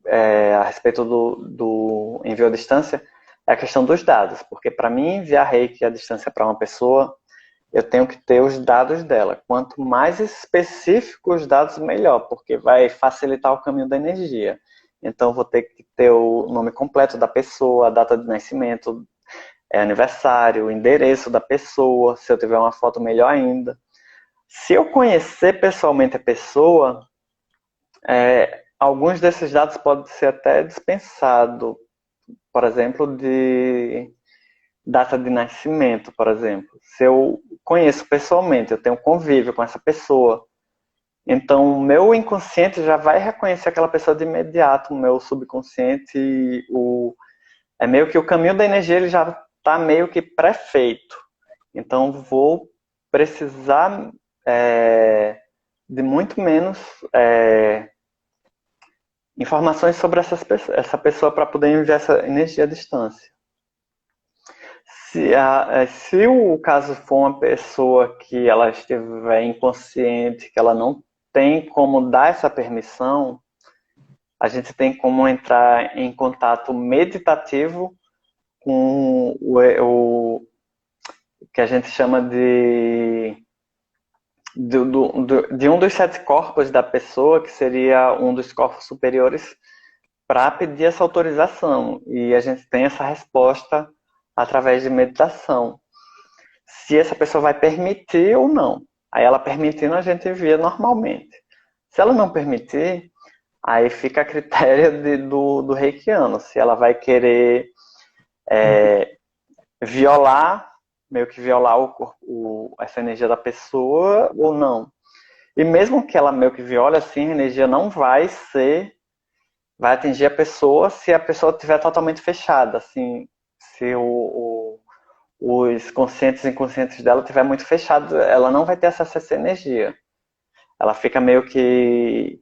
a respeito do envio à distância é a questão dos dados, porque para mim enviar reiki à distância para uma pessoa, eu tenho que ter os dados dela. Quanto mais específicos os dados, melhor, porque vai facilitar o caminho da energia. Então, vou ter que ter o nome completo da pessoa, a data de nascimento, aniversário, o endereço da pessoa, se eu tiver uma foto, melhor ainda. Se eu conhecer pessoalmente a pessoa, alguns desses dados podem ser até dispensados. Por exemplo, de data de nascimento, por exemplo. Se eu conheço pessoalmente, eu tenho convívio com essa pessoa, então o meu inconsciente já vai reconhecer aquela pessoa de imediato, o meu subconsciente, é meio que o caminho da energia ele já está meio que pré-feito. Então vou precisar de muito menos informações sobre essa pessoa para poder enviar essa energia à distância. Se o caso for uma pessoa que ela estiver inconsciente, que ela não tem como dar essa permissão, a gente tem como entrar em contato meditativo com o que a gente chama de um dos 7 corpos da pessoa, que seria um dos corpos superiores, para pedir essa autorização. E a gente tem essa resposta através de meditação. Se essa pessoa vai permitir ou não. Aí ela permitindo, a gente envia normalmente. Se ela não permitir, aí fica a critério do reikiano. Se ela vai querer meio que violar essa energia da pessoa ou não. E mesmo que ela meio que viole, assim, a energia não vai atingir a pessoa se a pessoa estiver totalmente fechada, assim, se os conscientes e inconscientes dela estiver muito fechado, ela não vai ter acesso a essa energia. Ela fica meio que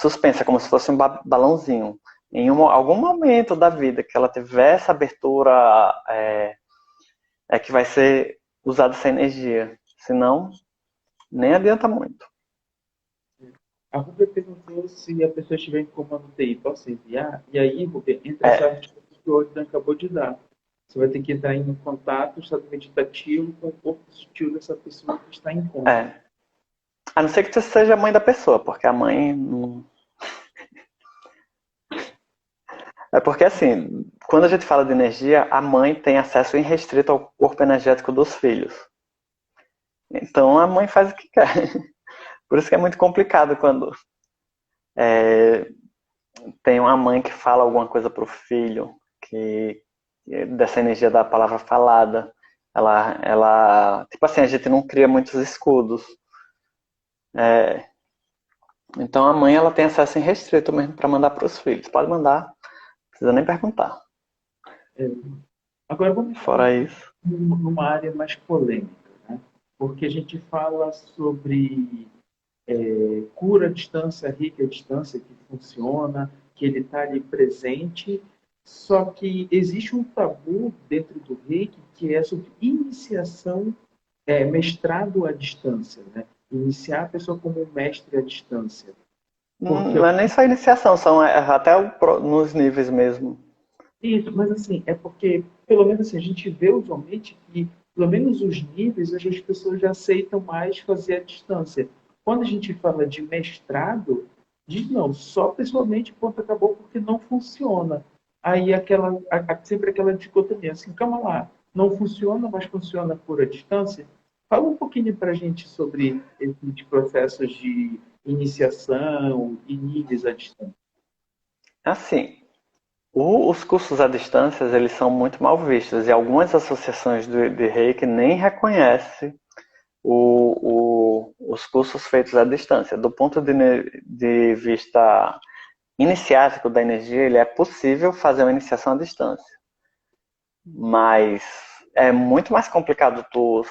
suspensa, como se fosse um balãozinho. Em algum momento da vida que ela tiver essa abertura, é que vai ser usada essa energia. Senão, nem adianta muito. A Rubia perguntou se a pessoa estiver em coma no TI, posso enviar? E aí, Rubia, entra essa resposta que o Odin acabou de dar. Você vai ter que entrar em contato, estado meditativo, com o corpo sutil dessa pessoa que está em coma. A não ser que você seja a mãe da pessoa, porque a mãe não... É porque, assim, quando a gente fala de energia, a mãe tem acesso irrestrito ao corpo energético dos filhos. Então, a mãe faz o que quer. Por isso que é muito complicado quando tem uma mãe que fala alguma coisa pro filho, dessa energia da palavra falada. Tipo assim, a gente não cria muitos escudos. Então a mãe ela tem acesso irrestrito mesmo para mandar para os filhos. Pode mandar, não precisa nem perguntar. É, agora vamos entrar Fora isso. numa área mais polêmica, né? Porque a gente fala sobre cura à distância, reiki à distância, que funciona, que ele está ali presente, só que existe um tabu dentro do reiki que é sobre iniciação, mestrado à distância, né? Iniciar a pessoa como um mestre à distância. Porque Não é nem só iniciação, são até nos níveis mesmo. isso, mas assim, é porque, pelo menos assim, a gente vê usualmente que, pelo menos os níveis, as pessoas já aceitam mais fazer à distância. Quando a gente fala de mestrado, diz não, só pessoalmente, ponto, acabou, porque não funciona. Aí sempre aquela dicotomia, assim, calma lá, não funciona, mas funciona por à distância. Fala um pouquinho para a gente sobre esses processos de iniciação e níveis à distância. Assim, os cursos à distância, eles são muito mal vistos e algumas associações de Reiki nem reconhecem os cursos feitos à distância. Do ponto de vista iniciático da energia, ele é possível fazer uma iniciação à distância, mas é muito mais complicado tu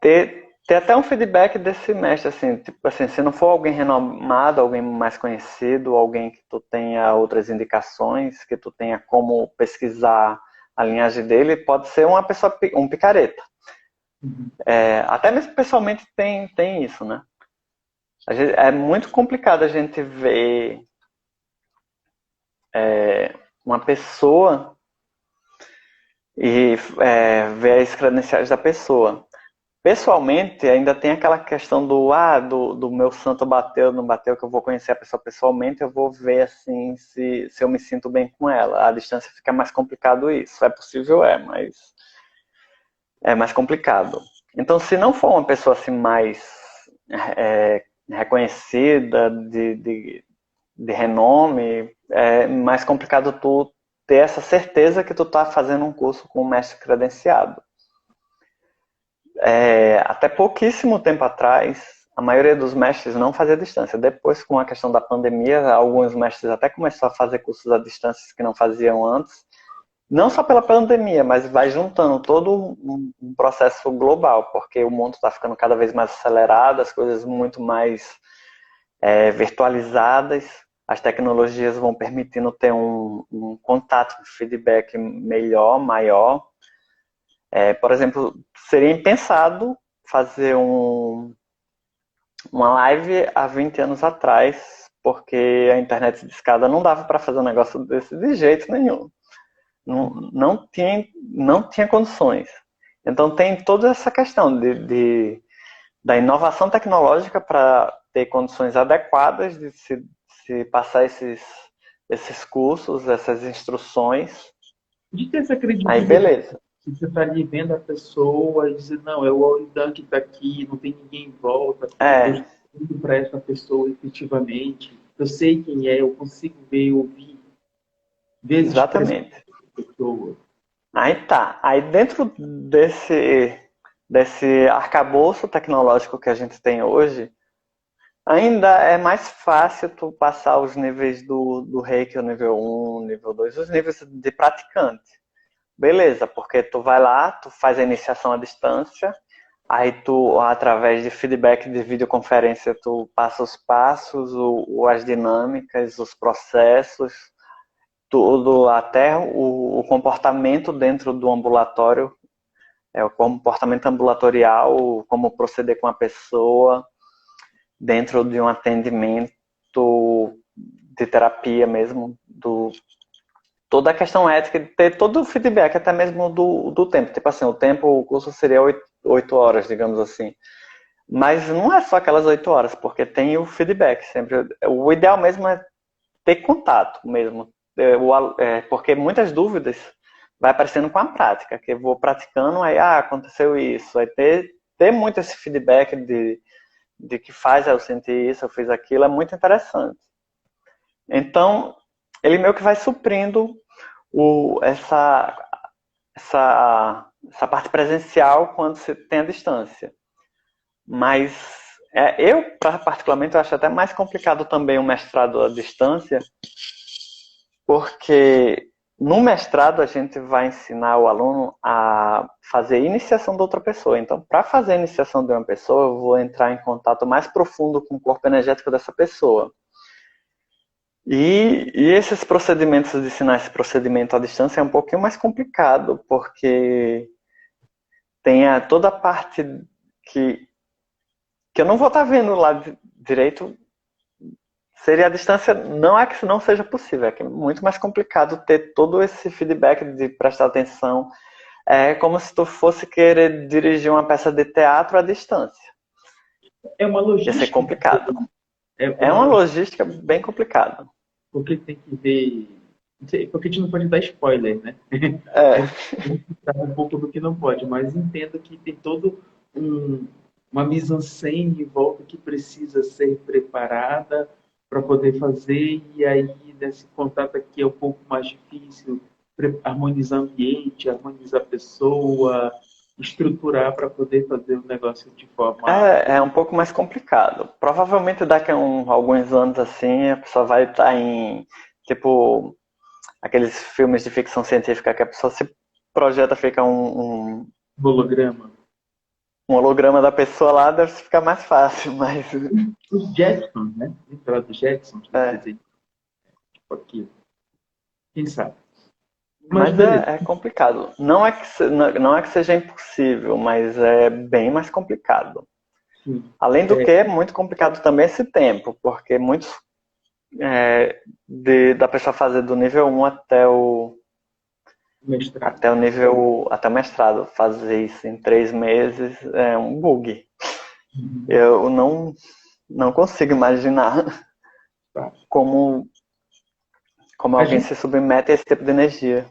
ter até um feedback desse mestre, assim, tipo assim, se não for alguém renomado, alguém mais conhecido, alguém que tu tenha outras indicações, que tu tenha como pesquisar a linhagem dele, pode ser uma pessoa, um picareta. Até mesmo pessoalmente tem isso, né? É muito complicado a gente ver uma pessoa e ver as credenciais da pessoa. Pessoalmente, ainda tem aquela questão do meu santo bateu, não bateu, que eu vou conhecer a pessoa pessoalmente, eu vou ver assim se eu me sinto bem com ela. A distância fica mais complicado isso. É possível, mas é mais complicado. Então, se não for uma pessoa assim mais reconhecida, de renome, é mais complicado tu ter essa certeza que tu tá fazendo um curso com um mestre credenciado. Até pouquíssimo tempo atrás, a maioria dos mestres não fazia distância. Depois, com a questão da pandemia, alguns mestres até começaram a fazer cursos à distância que não faziam antes. Não só pela pandemia, mas vai juntando todo um processo global, porque o mundo está ficando cada vez mais acelerado, as coisas muito mais virtualizadas, as tecnologias vão permitindo ter um contato, um feedback melhor, maior. Por exemplo, seria impensado fazer uma live há 20 anos atrás, porque a internet de escada não dava para fazer um negócio desse de jeito nenhum. Não tinha condições. Então tem toda essa questão da inovação tecnológica para ter condições adequadas de se passar esses cursos, essas instruções. De ter essa Aí credibilidade. beleza. Que você está ali vendo a pessoa e dizer, não, é o Auridan que está aqui, não tem ninguém em volta, eu É, estou indo para essa pessoa efetivamente, eu sei quem é, eu consigo ver, ouvir, ver as expressões exatamente. da pessoa. Aí tá. Aí dentro desse arcabouço tecnológico que a gente tem hoje, ainda é mais fácil tu passar os níveis do Reiki, o nível um, nível 2, os níveis de praticante. Beleza, porque tu vai lá, tu faz a iniciação à distância, aí tu, através de feedback de videoconferência, tu passa os passos, as dinâmicas, os processos, tudo, até o comportamento dentro do ambulatório, o comportamento ambulatorial, como proceder com a pessoa dentro de um atendimento de terapia mesmo, toda a questão ética de ter todo o feedback, até mesmo do tempo. Tipo assim, o curso seria 8 horas, digamos assim. Mas não é só aquelas 8 horas, porque tem o feedback sempre. O ideal mesmo é ter contato mesmo. Porque muitas dúvidas vai aparecendo com a prática, que eu vou praticando, aí aconteceu isso. Aí ter muito esse feedback de que faz eu sentir isso, eu fiz aquilo, é muito interessante. Então, ele meio que vai suprindo essa, essa parte presencial quando você tem a distância. Mas Particularmente, eu acho até mais complicado também o mestrado à distância, porque no mestrado a gente vai ensinar o aluno a fazer a iniciação de outra pessoa. Então, para fazer a iniciação de uma pessoa, eu vou entrar em contato mais profundo com o corpo energético dessa pessoa. E esses procedimentos de ensinar esse procedimento à distância é um pouquinho mais complicado, porque tem toda a parte que eu não vou estar vendo lá direito. Seria a distância, não é que isso não seja possível, é que é muito mais complicado ter todo esse feedback de prestar atenção. É como se tu fosse querer dirigir uma peça de teatro à distância. É uma Ia ser logística. complicado. É É uma uma logística, logística bem complicada. porque tem que ver. Não sei, porque a gente não pode dar spoiler, né? É, É um pouco do que não pode, mas entendo que tem todo um, uma mise-en-scène em volta que precisa ser preparada para poder fazer, e aí nesse contato aqui é um pouco mais difícil harmonizar o ambiente, harmonizar a pessoa, estruturar para poder fazer o negócio de forma. é um pouco mais complicado. Provavelmente daqui a alguns anos assim, a pessoa vai estar em, tipo, aqueles filmes de ficção científica que a pessoa se projeta, fica Holograma. um holograma da pessoa lá, deve ficar mais fácil, mas Os Jetsons, né? Lembra dos Jetsons, do é, desenho, tipo aquilo. Quem sabe? Mas mas beleza. é complicado. Não é não é que seja impossível, mas é bem mais complicado. Sim. Além do É, que, é muito complicado também esse tempo, porque muitos da pessoa fazer do nível um mestrado. até o mestrado, fazer isso em 3 meses é um bug. Uhum. Eu não consigo imaginar Tá. como, como A alguém gente se submete a esse tipo de energia.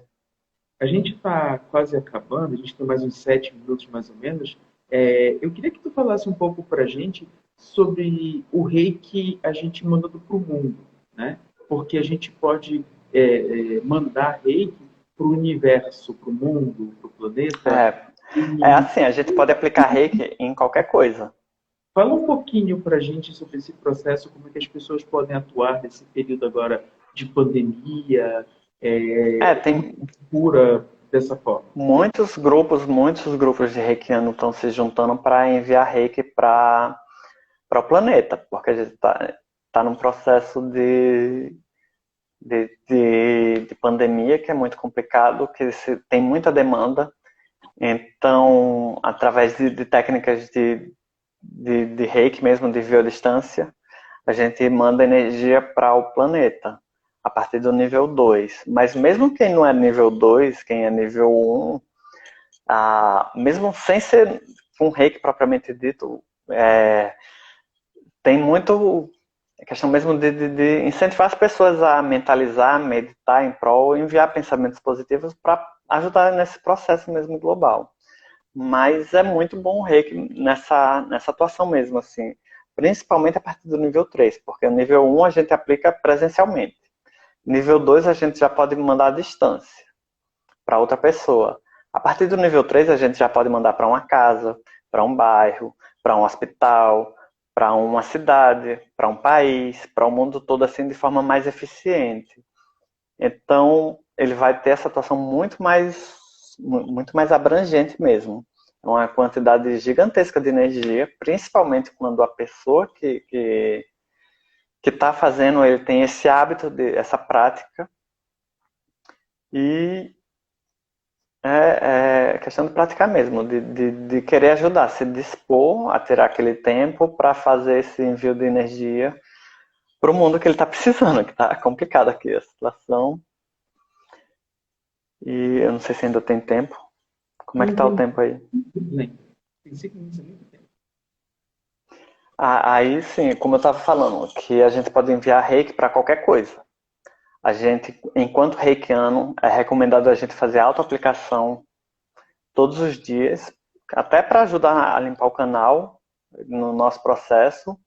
a gente está quase acabando, a gente tem mais uns 7 minutos mais ou menos. Eu queria que tu falasse um pouco para a gente sobre o reiki a gente mandando para o mundo, né? Porque a gente pode mandar reiki para o universo, para o mundo, para o planeta. É, é E assim, a gente pode aplicar reiki em qualquer coisa. fala um pouquinho para a gente sobre esse processo, como é que as pessoas podem atuar nesse período agora de pandemia, como Tem cura dessa forma. muitos grupos de reikiano estão se juntando para enviar reiki para o planeta, porque a gente tá num processo de pandemia que é muito complicado, que tem muita demanda. Então, através de técnicas de reiki mesmo, de biodistância, a gente manda energia para o planeta, a partir do nível 2. Mas mesmo quem não é nível 2, quem é nível 1, mesmo sem ser um reiki propriamente dito, tem muito questão mesmo de incentivar as pessoas a mentalizar, meditar em prol, enviar pensamentos positivos para ajudar nesse processo mesmo global. Mas é muito bom o reiki nessa atuação mesmo, assim. Principalmente a partir do nível 3, porque o nível 1 a gente aplica presencialmente. Nível 2 a gente já pode mandar à distância para outra pessoa. A partir do nível 3 a gente já pode mandar para uma casa, para um bairro, para um hospital, para uma cidade, para um país, para o mundo todo assim de forma mais eficiente. Então, ele vai ter essa atuação muito mais abrangente mesmo. É uma quantidade gigantesca de energia, principalmente quando a pessoa que está fazendo, ele tem esse hábito, essa prática. E é questão de praticar mesmo, de querer ajudar, se dispor a tirar aquele tempo para fazer esse envio de energia para o mundo que ele está precisando, que está complicado aqui a situação. E eu não sei se ainda tem tempo. Como é que Não tá o tem tempo aí? nem. Tem 5 minutos é muito tempo. Aí sim, como eu estava falando, que a gente pode enviar reiki para qualquer coisa. A gente, enquanto reikiano, é recomendado a gente fazer autoaplicação todos os dias, até para ajudar a limpar o canal no nosso processo.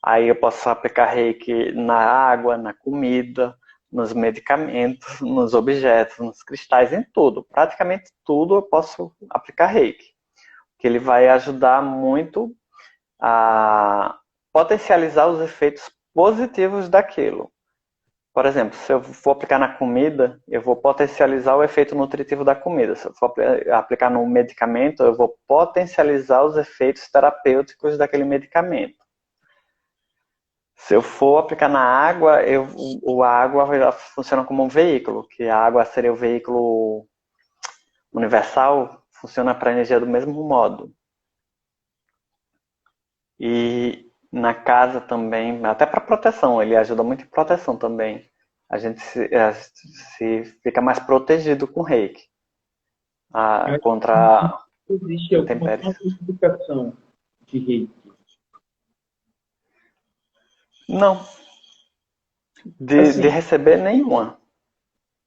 Aí eu posso aplicar reiki na água, na comida, nos medicamentos, nos objetos, nos cristais, em tudo. Praticamente tudo eu posso aplicar reiki. Que ele vai ajudar muito a potencializar os efeitos positivos daquilo. Por exemplo, se eu for aplicar na comida, eu vou potencializar o efeito nutritivo da comida. Se eu for aplicar no medicamento, eu vou potencializar os efeitos terapêuticos daquele medicamento. Se eu for aplicar na água, a água funciona como um veículo, que a água seria o veículo universal, funciona para a energia do mesmo modo. E na casa também, até para proteção, ele ajuda muito em proteção também. A gente se fica mais protegido com o reiki Eu acho contra que existe alguma intempéries. contraindicação de reiki. Não, de Assim, receber nenhuma.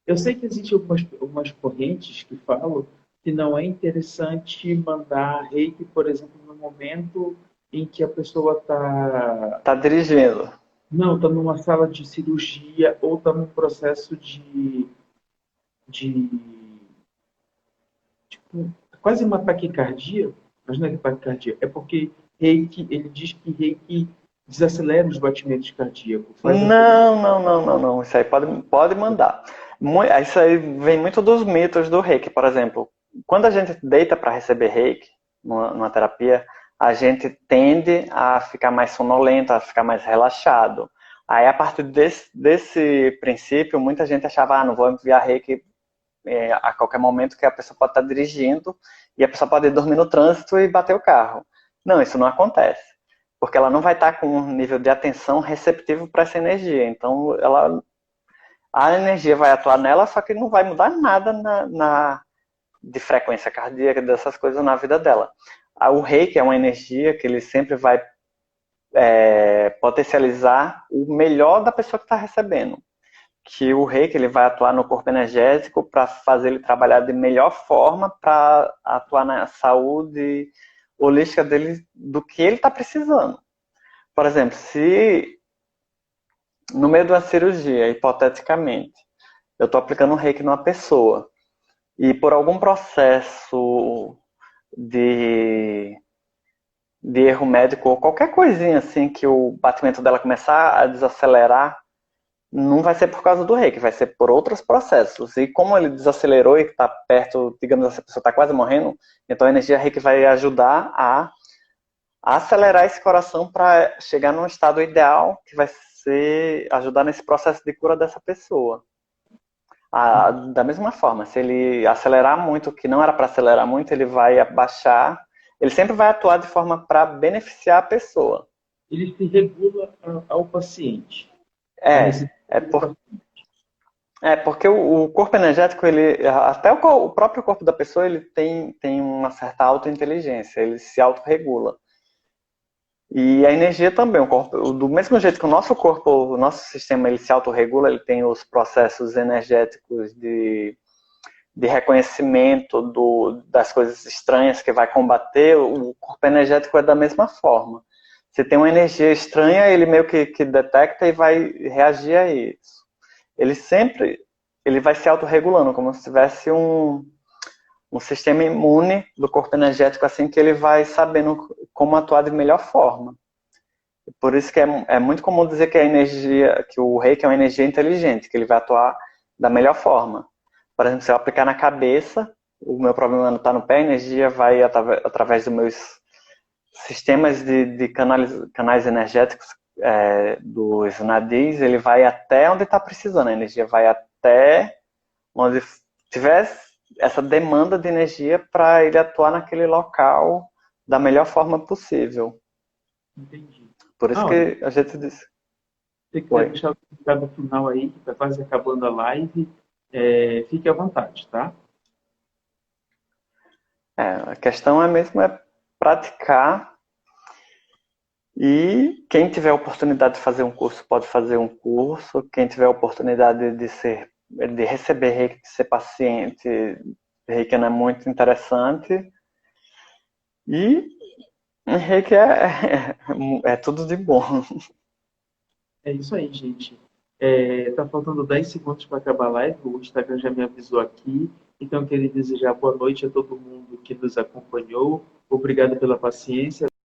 eu sei que existem algumas correntes que falam que não é interessante mandar reiki, por exemplo, no momento em que a pessoa está Tá dirigindo. não, está numa sala de cirurgia ou está num processo de tipo, quase uma taquicardia, mas não é taquicardia, é porque reiki, ele diz que reiki desacelera os batimentos cardíacos, faz a coisa. Não. Isso aí pode mandar. Isso aí vem muito dos mitos do reiki. Por exemplo, quando a gente deita para receber reiki, numa terapia, a gente tende a ficar mais sonolento, a ficar mais relaxado. Aí, a partir desse princípio, muita gente achava, não vou enviar reiki a qualquer momento, que a pessoa pode estar dirigindo e a pessoa pode dormir no trânsito e bater o carro. Não, isso não acontece. Porque ela não vai estar com um nível de atenção receptivo para essa energia. Então, a energia vai atuar nela, só que não vai mudar nada de frequência cardíaca, dessas coisas na vida dela. O reiki é uma energia que ele sempre vai potencializar o melhor da pessoa que está recebendo. Que o reiki ele vai atuar no corpo energético para fazer ele trabalhar de melhor forma para atuar na saúde holística dele, do que ele está precisando. Por exemplo, se no meio de uma cirurgia, hipoteticamente, eu estou aplicando um reiki numa pessoa e por algum processo de, de erro médico ou qualquer coisinha assim que o batimento dela começar a desacelerar, não vai ser por causa do reiki, vai ser por outros processos. E como ele desacelerou e está perto, digamos assim, a pessoa está quase morrendo, então a energia reiki vai ajudar a acelerar esse coração para chegar num estado ideal, que vai ser ajudar nesse processo de cura dessa pessoa. Da mesma forma, se ele acelerar muito, que não era para acelerar muito, ele vai abaixar, ele sempre vai atuar de forma para beneficiar a pessoa. Ele se regula ao paciente. A É, necessidade é, do por, paciente. é porque o corpo energético, ele, até o próprio corpo da pessoa, ele tem uma certa autointeligência, ele se autorregula. E a energia também, do mesmo jeito que o nosso corpo, o nosso sistema, ele se autorregula, ele tem os processos energéticos de reconhecimento das coisas estranhas que vai combater, o corpo energético é da mesma forma. Se tem uma energia estranha, ele meio que detecta e vai reagir a isso. Ele vai se autorregulando, como se tivesse um sistema imune do corpo energético, assim, que ele vai sabendo como atuar de melhor forma. Por isso que é muito comum dizer que que o reiki é uma energia inteligente, que ele vai atuar da melhor forma. Por exemplo, se eu aplicar na cabeça, o meu problema não está no pé, a energia vai através dos meus sistemas de canais energéticos, dos nadis, ele vai até onde está precisando, a energia vai até onde tiver essa demanda de energia para ele atuar naquele local da melhor forma possível. Entendi. Por isso Ah, olha, que a gente disse. se você quiser Oi. deixar o recado final aí, que está quase acabando a live, fique à vontade, tá? A questão é mesmo praticar, e quem tiver a oportunidade de fazer um curso pode fazer um curso, quem tiver a oportunidade de receber reiki, de ser paciente, reiki é muito interessante, e reiki é tudo de bom. É isso aí, gente. Tá faltando 10 segundos para acabar a live, o Instagram já me avisou aqui. Então, eu queria desejar boa noite a todo mundo que nos acompanhou. Obrigado pela paciência.